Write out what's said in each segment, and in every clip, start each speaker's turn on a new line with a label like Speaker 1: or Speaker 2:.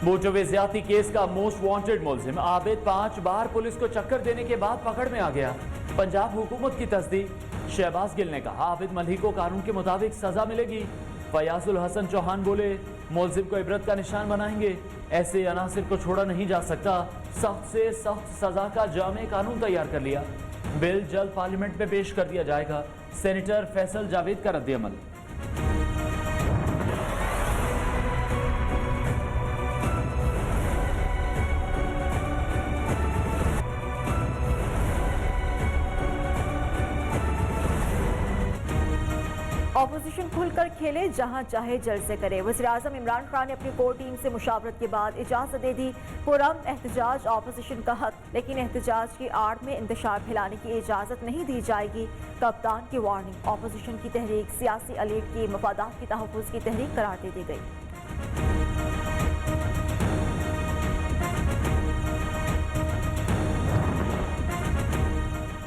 Speaker 1: Motorway ज्यादती case का most wanted मुलजिम आबिद 5 बार पुलिस को चक्कर देने के बाद पकड़ में आ गया। पंजाब हुकूमत की तस्दीक। शहबाज गिल ने कहा आबिद मलिक को कानून के मुताबिक सजा मिलेगी। फयाजुल हसन चौहान बोले मुलजिम को इबरत का निशान बनाएंगे, ऐसे अनासिर को छोड़ा नहीं जा सकता। सख्त से सख्त सजा का जामे कानून तैयार कर लिया। बिल जल्द पार्लियामेंट में पेश कर दिया जाएगा। सेनेटर फैसल जावेद का रद्द-ए-अमल।
Speaker 2: ऑपोजिशन खुलकर खेले, जहां चाहे जलसे करे। वज़ीर-ए-आज़म इमरान खान ने अपनी कोर टीम से मुशावरत के बाद इजाजत दे दी। पुरअमन एहतजाज ऑपोजिशन का हक, लेकिन एहतजाज की आड़ में इंतशार फैलाने की इजाजत नहीं दी जाएगी। कप्तान की वार्निंग। ऑपोजिशन की तहरीक सियासी एलीट की मफादात की तहफ़्फ़ुज़ की तहरीक करार दे दी गई।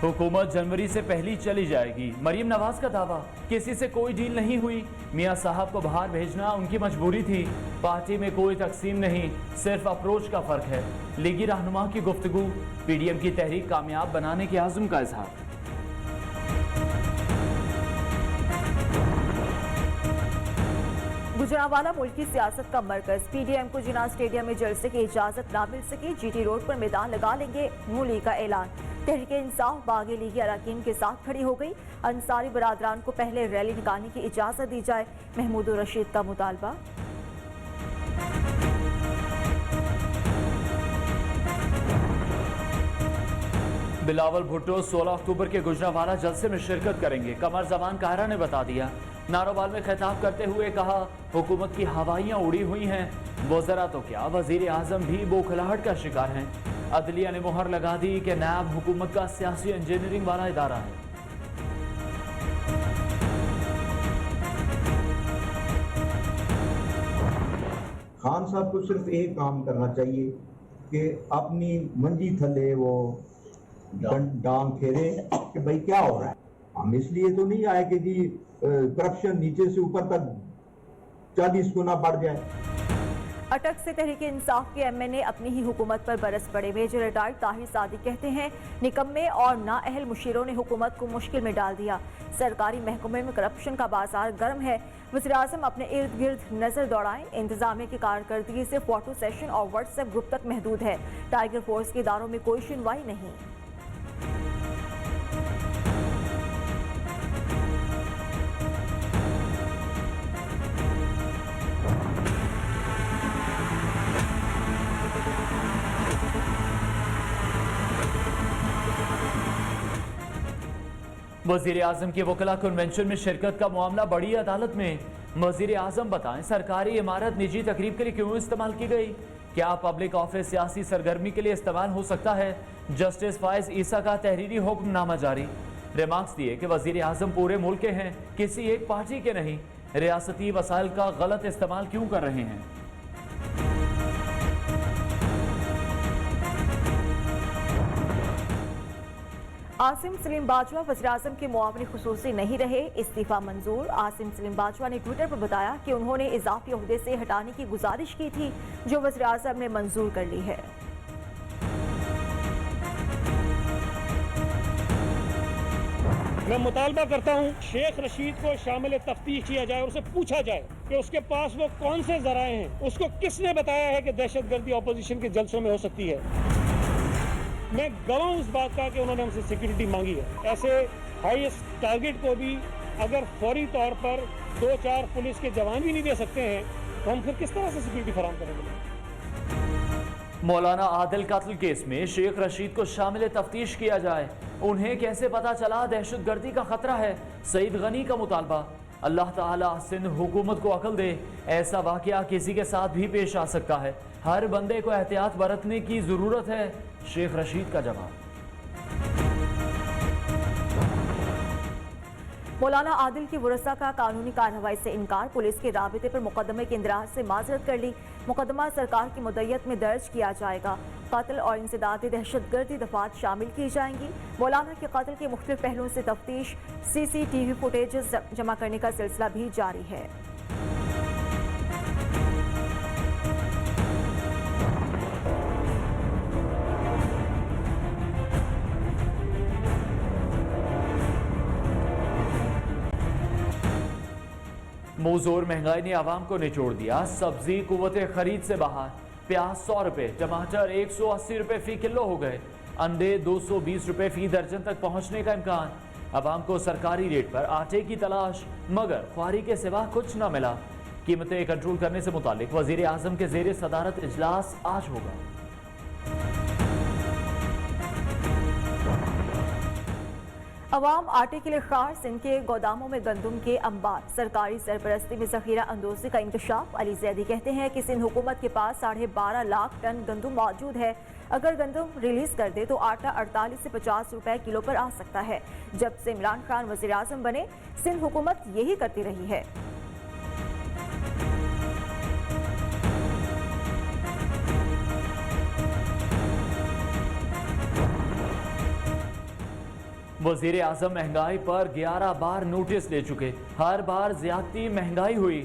Speaker 1: हुकूमत जनवरी से पहली चली जाएगी। मरीम नवाज का दावा, किसी से कोई डील नहीं हुई। मियां साहब को बाहर भेजना उनकी मजबूरी थी। पार्टी में कोई तकसीम नहीं, सिर्फ अप्रोच का फर्क है। लीगी रहनुमा की गुफ्तगू। पीडीएम की तहरीक कामयाब बनाने के आज़म का इजहार।
Speaker 2: गुजरांवाला मुल्क की सियासत का मरकज। पीडीएम को जिना स्टेडियम में जलसे की इजाजत ना मिल सकी। जीटी रोड पर मैदान लगा लेंगे, नून लीग का ऐलान। तहरीक इंसाफ बागी लीगी अरकान के साथ खड़ी हो गई। अंसारी बरादरान को पहले रैली निकालने की इजाजत दी जाए, महमूद रशीद का मुतालबा।
Speaker 1: बिलावल भुट्टो 16 अक्टूबर के गुजरांवाला जलसे में शिरकत करेंगे। कमर जमान कायरा ने बता दिया। नारोवाल में खिताब करते हुए कहा हुकूमत की हवाइयां उड़ी हुई हैं। वज़रा तो क्या, वज़ीर आज़म भी बौखलाहट का शिकार हैं। अदलिया ने मुहर लगा दी कि नायब हुकूमत का सियासी इंजीनियरिंग वाला इदारा है।
Speaker 3: खान साहब को सिर्फ एक काम करना चाहिए कि अपनी मंजी थले वो डांग फेरे कि भाई क्या हो रहा है। हम इसलिए तो नहीं आए कि जी करप्शन नीचे से ऊपर तक 40 गुना बढ़ जाए।
Speaker 2: अटक से तहरीक इंसाफ के एमएनए अपनी ही हुकूमत पर बरस पड़े। मेजर रिटायर्ड ताहिर सादी कहते हैं निकम्मे और नाअहल मुशीरों ने हुकूमत को मुश्किल में डाल दिया। सरकारी महकमे में करप्शन का बाजार गर्म है। वज़ीर-ए-आज़म अपने इर्द गिर्द नजर दौड़ाएं। इंतजामिया की कारकर्दगी से फोटो सेशन और व्हाट्सएप ग्रुप तक महदूद है। टाइगर फोर्स के इदारों में कोई सुनवाई नहीं।
Speaker 1: वज़ीर आज़म की वकला कन्वेंशन में शिरकत का मामला बड़ी अदालत में। वज़ीर आज़म बताएं सरकारी इमारत निजी तकरीब के लिए क्यों इस्तेमाल की गई। क्या पब्लिक ऑफिस सियासी सरगर्मी के लिए इस्तेमाल हो सकता है। जस्टिस फायज ईसा का तहरीरी हुक्मनामा जारी। रिमार्क्स दिए कि वज़ीर आज़म पूरे मुल्क के हैं, किसी एक पार्टी के नहीं। रियासती वसाइल का गलत इस्तेमाल क्यों कर रहे हैं।
Speaker 2: आसिम सलीम बाजवा वज़ीर-ए-आज़म के मुआविन खुसूसी नहीं रहे, इस्तीफा मंजूर। आसिम सलीम बाजवा ने ट्विटर पर बताया कि उन्होंने इजाफी ओहदे से हटाने की गुजारिश की थी, जो वज़ीर-ए-आज़म ने मंजूर कर ली है।
Speaker 4: मैं मुतालबा करता हूँ शेख रशीद को शामिल तफ्तीश किया जाए और उसे पूछा जाए कि उसके पास वो कौन से जराए हैं, उसको किसने बताया है कि दहशतगर्दी अपोजिशन के जलसों में हो सकती है। मैं गवाह हूं इस बात का कि उन्होंने हमसे सिक्योरिटी मांगी है। ऐसे हाईएस्ट टारगेट को भी अगर फौरी तौर पर 2-4 पुलिस के जवान भी नहीं दे सकते हैं तो हम फिर किस तरह से सिक्योरिटी फराहम करेंगे।
Speaker 1: मौलाना आदिल कत्ल केस में शेख रशीद को शामिल तफ्तीश किया जाए। उन्हें कैसे पता चला दहशतगर्दी का खतरा है। सईद गनी का मुतालबा। अल्लाह ताला सिंध हुकूमत को अकल दे। ऐसा वाकया किसी के साथ भी पेश आ सकता है। हर बंदे को एहतियात बरतने की जरूरत है। शेख रशीद का जवाब।
Speaker 2: मौलाना आदिल की वरसा का कानूनी कार्रवाई से इनकार। पुलिस के राबिते पर मुकदमे के इंदराज से माजरत कर ली। मुकदमा सरकार की मुद्दत में दर्ज किया जाएगा। कत्ल और इंसदाद दहशतगर्दी दफात शामिल की जाएंगी। मौलाना के कत्ल के मुख्तलिफ पहलुओं से तफ्तीश, CCTV फुटेज जमा करने का सिलसिला भी जारी है।
Speaker 1: मुंहजोर महंगाई ने आवाम को निचोड़ दिया। सब्जी कुव्वते खरीद से बाहर। प्याज 100 रुपए, टमाटर 180 रुपए फी किलो हो गए। अंडे 220 रुपए फी दर्जन तक पहुंचने का इम्कान। आवाम को सरकारी रेट पर आटे की तलाश, मगर ख्वारी के सिवा कुछ न मिला। कीमतें कंट्रोल करने से मुतालिक वजीर आजम के जेर सदारत इजलास आज होगा।
Speaker 2: अवाम आटे के लिए खार। सिंध के गोदामों में गंदम के अंबार। सरकारी सरपरस्ती में जखीरा अंदोजी का इंकशाफ। अली जैदी कहते हैं कि सिंध हुकूमत के पास 12.5 लाख टन गंदम मौजूद है। अगर गंदम रिलीज कर दे तो आटा 48 से 50 रुपए किलो पर आ सकता है। जब से इमरान खान वजीर आजम बने, सिंध हुकूमत यही करती रही है।
Speaker 1: वजीर आजम महंगाई पर 11 बार नोटिस ले चुके, हर बार ज्यादती महंगाई हुई।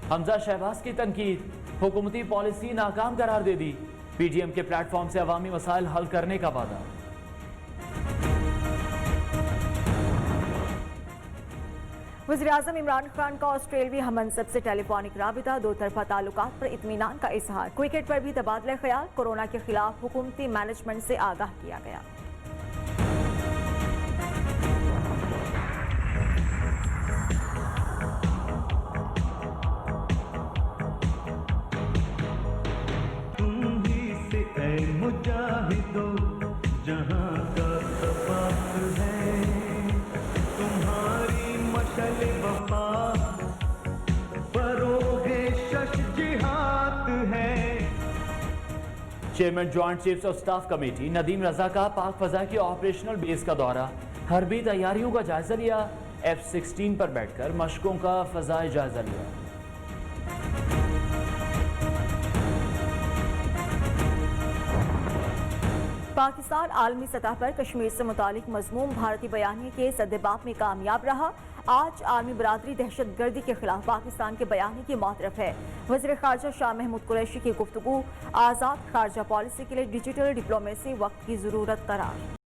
Speaker 1: हमजा शहबाज की तनकीद, हुकूमती पॉलिसी नाकाम करार दे दी। पीडीएम के प्लेटफॉर्म से अवामी मसाइल हल करने का वादा।
Speaker 2: वज़ीर आज़म इमरान खान का ऑस्ट्रेलियावी हममनसब से टेलीफोनिक राबिता। दो तरफा ताल्लुकात पर इत्मीनान का इजहार। क्रिकेट पर भी तबादला ख्याल। कोरोना के खिलाफ हुकूमती मैनेजमेंट से आगाह किया गया।
Speaker 5: मुजाहिदो जहां का सबाक है, तुम्हारी मशल वफा फरोगे शश जिहाद है।
Speaker 1: Chairman joint chiefs of staff committee Nadeem Raza का पाक फजा की ऑपरेशनल बेस का दौरा। हरबी तैयारियों का जायजा लिया। F-16 पर बैठकर मशकों का फजाई जायजा लिया।
Speaker 2: पाकिस्तान आलमी सतह पर कश्मीर से मुतालिक मजमूम भारतीय बयानी के सद्देबाप में कामयाब रहा। आज आलमी बरादरी दहशत गर्दी के खिलाफ पाकिस्तान के बयानी की मौतरफ है। वज़ीर ख़ारजा शाह महमूद कुरैशी की गुफ्तगू। आज़ाद ख़ारजा पॉलिसी के लिए डिजिटल डिप्लोमेसी वक्त की ज़रूरत करार।